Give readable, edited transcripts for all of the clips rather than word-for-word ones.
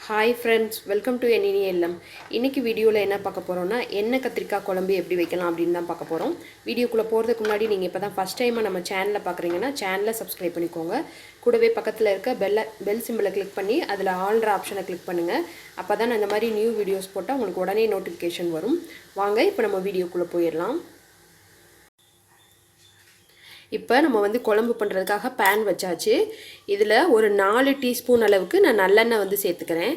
Hi friends, welcome to Ennai. இன்னைக்கு வீடியோல என்ன பார்க்க போறோம்னா எண்ணெய் கத்திரிக்காய் குழம்பு எப்படி வைக்கலாம் அப்படினு தான் பார்க்க போறோம். வீடியோக்குள்ள போறதுக்கு முன்னாடி நீங்க இப்பதான் ஃபர்ஸ்ட் டைம் நம்ம சேனலை பார்க்கறீங்கன்னா சேனலை சப்ஸ்கிரைப் பண்ணிக்கோங்க. கூடவே பக்கத்துல இருக்க பெல் சிம்பலை கிளிக் பண்ணி அதுல ஆல்ன்ற ஆப்ஷனை கிளிக் பண்ணுங்க. அப்பதான் இந்த மாதிரி நியூ வீடியோஸ் போட்டா உங்களுக்கு உடனே நோட்டிஃபிகேஷன் வரும். வாங்க இப்போ நம்ம வீடியோக்குள்ள போயிரலாம். இப்போ நம்ம வந்து குழம்பு பண்ணுறதுக்காக பேன் வச்சாச்சு. இதில் ஒரு 4 டீஸ்பூன் அளவுக்கு நான் நல்லெண்ணெய் வந்து சேர்த்துக்கிறேன்.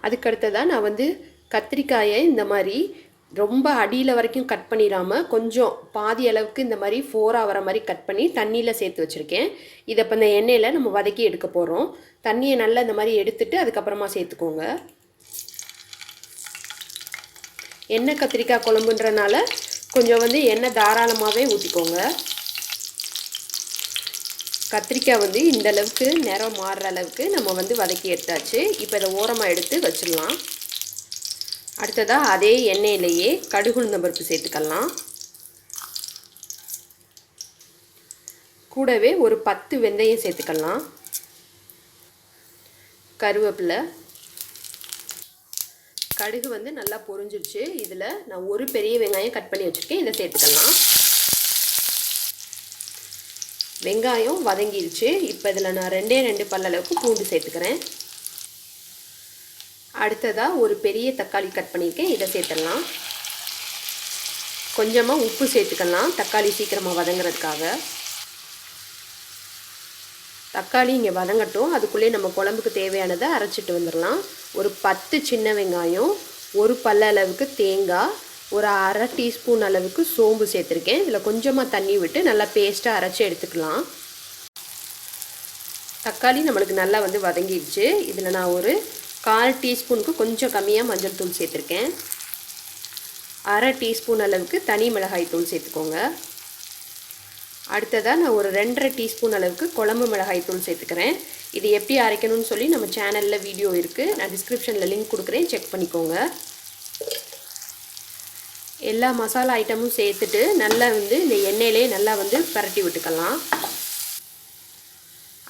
அதுக்கடுத்ததான் நான் வந்து கத்திரிக்காயை இந்த மாதிரி ரொம்ப அடியில் வரைக்கும் கட் பண்ணிடாமல் கொஞ்சம் பாதி அளவுக்கு இந்த மாதிரி 4 வர மாதிரி கட் பண்ணி தண்ணியில் சேர்த்து வச்சுருக்கேன். இதை இப்போ இந்த எண்ணெயில் நம்ம வதக்கி எடுக்க போகிறோம். தண்ணியை நல்லா இந்த மாதிரி எடுத்துட்டு அதுக்கப்புறமா சேர்த்துக்கோங்க. எண்ணெய் கத்திரிக்காய் குழம்புன்றனால கொஞ்சம் வந்து எண்ணெய் தாராளமாகவே ஊற்றிக்கோங்க. கத்திரிக்காய் வந்து இந்த அளவுக்கு நிறம் மாறுற அளவுக்கு நம்ம வந்து வதக்கி எடுத்தாச்சு. இப்போ இதை ஓரமாக எடுத்து வச்சிடலாம். அடுத்ததாக அதே எண்ணெயிலேயே கடுகு உளுந்தம் பருப்பு சேர்த்துக்கலாம். கூடவே ஒரு 10 வெந்தயம் சேர்த்துக்கலாம். கருவேப்பிலை, கடுகு வந்து நல்லா பொரிஞ்சிருச்சு. இதில் நான் ஒரு பெரிய வெங்காயம் கட் பண்ணி வச்சுருக்கேன். இதை சேர்த்துக்கலாம். வெங்காயம் வதங்கிருச்சு. இப்போ இதில் நான் 2 பல்லளவுக்கு பூண்டு சேர்த்துக்கிறேன். அடுத்ததாக ஒரு பெரிய தக்காளி கட் பண்ணியிருக்கேன். இதை சேர்த்துடலாம். கொஞ்சமாக உப்பு சேர்த்துக்கலாம், தக்காளி சீக்கிரமாக வதங்கிறதுக்காக. தக்காளி இங்கே வதங்கட்டும். அதுக்குள்ளே நம்ம குழம்புக்கு தேவையானதை அரைச்சிட்டு வந்துடலாம். ஒரு 10 சின்ன வெங்காயம், ஒரு பல்லளவுக்கு தேங்காய், ஒரு அரை டீஸ்பூன் அளவுக்கு சோம்பு சேர்த்துருக்கேன். இதில் கொஞ்சமாக தண்ணி விட்டு நல்லா பேஸ்ட்டாக அரைச்சி எடுத்துக்கலாம். தக்காளி நம்மளுக்கு நல்லா வந்து வதங்கிடுச்சு. இதில் நான் ஒரு 1/4 டீஸ்பூனுக்கு கொஞ்சம் கம்மியாக மஞ்சள் தூள் சேர்த்துருக்கேன். அரை டீஸ்பூன் அளவுக்கு தனி மிளகாய் தூள் சேர்த்துக்கோங்க. அடுத்ததாக நான் ஒரு 2.5 டீஸ்பூன் அளவுக்கு குழம்பு மிளகாய் தூள் சேர்த்துக்கிறேன். இது எப்படி அரைக்கணும்னு சொல்லி நம்ம சேனலில் வீடியோ இருக்குது. நான் டிஸ்கிரிப்ஷனில் லிங்க் கொடுக்குறேன், செக் பண்ணிக்கோங்க. எல்லா மசாலா ஐட்டமும் சேர்த்துட்டு நல்லா வந்து இந்த எண்ணெயிலே நல்லா வந்து பரட்டி விட்டுக்கலாம்.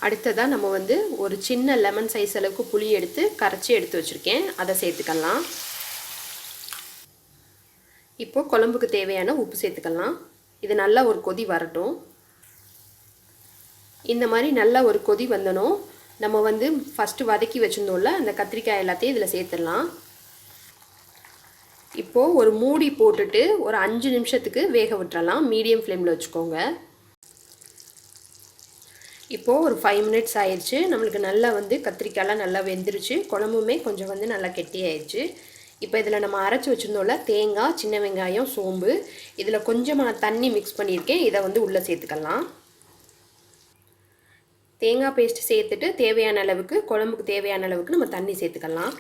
அடுத்ததாக நம்ம வந்து ஒரு சின்ன லெமன் சைஸ் அளவுக்கு புளி எடுத்து கரைச்சி எடுத்து வச்சுருக்கேன். அதை சேர்த்துக்கலாம். இப்போது குழம்புக்கு தேவையான உப்பு சேர்த்துக்கலாம். இது நல்லா ஒரு கொதி வரட்டும். இந்த மாதிரி நல்லா ஒரு கொதி வந்தனும் நம்ம வந்து ஃபஸ்ட்டு வதக்கி வச்சுருந்தோம்ல அந்த கத்திரிக்காய் எல்லாத்தையும் இதில் சேர்த்துடலாம். இப்போது ஒரு மூடி போட்டுட்டு ஒரு 5 நிமிஷத்துக்கு வேக விட்டுறலாம். மீடியம் ஃப்ளேமில் வச்சுக்கோங்க. இப்போது ஒரு 5 மினிட்ஸ் ஆயிடுச்சு. நம்மளுக்கு நல்லா வந்து கத்திரிக்காயெலாம் நல்லா வெந்துருச்சு. குழம்புமே கொஞ்சம் வந்து நல்லா கெட்டியாயிடுச்சு. இப்போ இதில் நம்ம அரைச்சி வச்சுருந்தோம்ல தேங்காய், சின்ன வெங்காயம், சோம்பு, இதில் கொஞ்சமாக நான் தண்ணி மிக்ஸ் பண்ணியிருக்கேன். இதை வந்து உள்ளே சேர்த்துக்கலாம். தேங்காய் பேஸ்ட் சேர்த்துட்டு தேவையான அளவுக்கு குழம்புக்கு தேவையான அளவுக்கு நம்ம தண்ணி சேர்த்துக்கலாம்.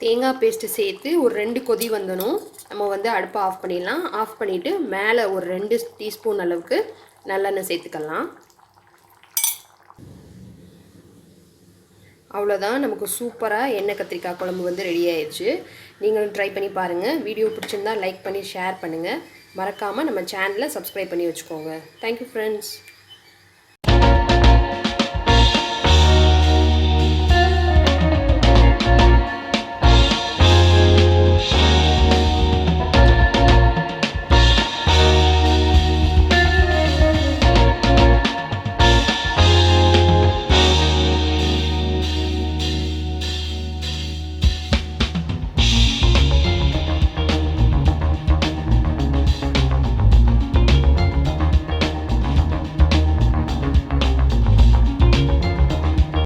தேங்காய் பேஸ்ட்டு சேர்த்து ஒரு 2 கொதி வந்தனும் நம்ம வந்து அடுப்பை ஆஃப் பண்ணிடலாம். ஆஃப் பண்ணிவிட்டு மேலே ஒரு 2 டீஸ்பூன் அளவுக்கு நல்லெண்ணெய் சேர்த்துக்கலாம். அவ்வளோதான், நமக்கு சூப்பராக எண்ணெய் கத்திரிக்காய் குழம்பு வந்து ரெடி ஆயிடுச்சு. நீங்களும் ட்ரை பண்ணி பாருங்கள். வீடியோ பிடிச்சிருந்தா லைக் பண்ணி ஷேர் பண்ணுங்கள். மறக்காமல் நம்ம சேனலை சப்ஸ்கிரைப் பண்ணி வச்சுக்கோங்க. Thank you friends.